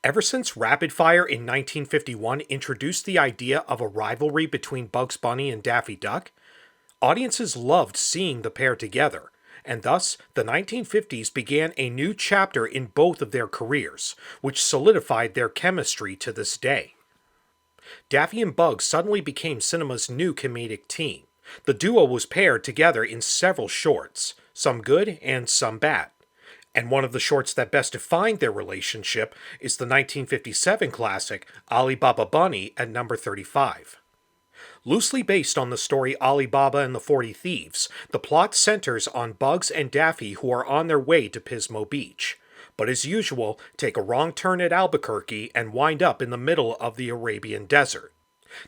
Ever since Rapid Fire in 1951 introduced the idea of a rivalry between Bugs Bunny and Daffy Duck, audiences loved seeing the pair together, and thus the 1950s began a new chapter in both of their careers, which solidified their chemistry to this day. Daffy and Bugs suddenly became cinema's new comedic team. The duo was paired together in several shorts, some good and some bad. And one of the shorts that best defined their relationship is the 1957 classic Ali Baba Bunny at number 35. Loosely based on the story Ali Baba and the 40 Thieves, the plot centers on Bugs and Daffy who are on their way to Pismo Beach, but as usual, take a wrong turn at Albuquerque and wind up in the middle of the Arabian desert.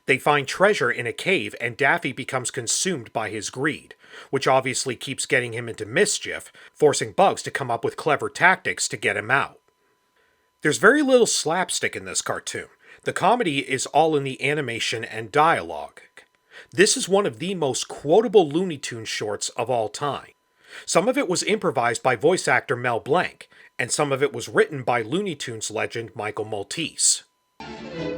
They find treasure in a cave and Daffy becomes consumed by his greed, which obviously keeps getting him into mischief, forcing Bugs to come up with clever tactics to get him out. There's very little slapstick in this cartoon. The comedy is all in the animation and dialogue. This is one of the most quotable Looney Tunes shorts of all time. Some of it was improvised by voice actor Mel Blanc, and some of it was written by Looney Tunes legend Michael Maltese.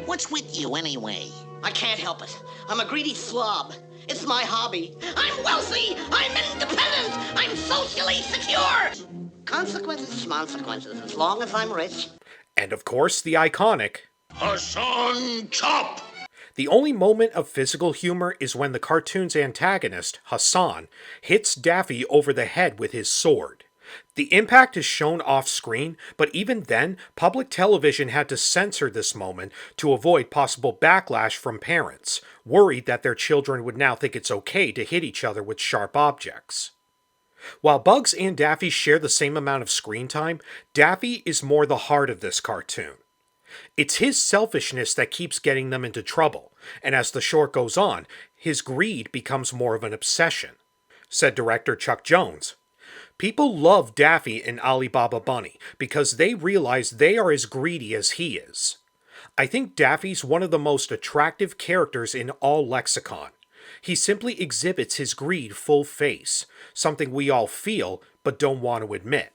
What's with you anyway? I can't help it. I'm a greedy slob. It's my hobby. I'm wealthy. I'm independent. I'm socially secure. Consequences, schmonsequences, as long as I'm rich. And of course, the iconic Hassan Chop! The only moment of physical humor is when the cartoon's antagonist, Hassan, hits Daffy over the head with his sword. The impact is shown off screen, but even then, public television had to censor this moment to avoid possible backlash from parents, worried that their children would now think it's okay to hit each other with sharp objects. While Bugs and Daffy share the same amount of screen time, Daffy is more the heart of this cartoon. It's his selfishness that keeps getting them into trouble, and as the short goes on, his greed becomes more of an obsession. Said director Chuck Jones, "People love Daffy and Ali Baba Bunny because they realize they are as greedy as he is. I think Daffy's one of the most attractive characters in all lexicon. He simply exhibits his greed full face, something we all feel but don't want to admit.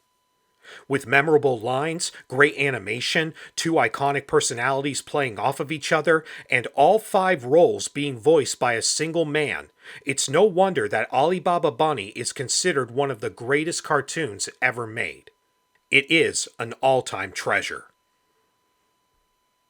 With memorable lines, great animation, two iconic personalities playing off of each other, and all 5 roles being voiced by a single man, it's no wonder that Ali Baba Bunny is considered one of the greatest cartoons ever made. It is an all-time treasure."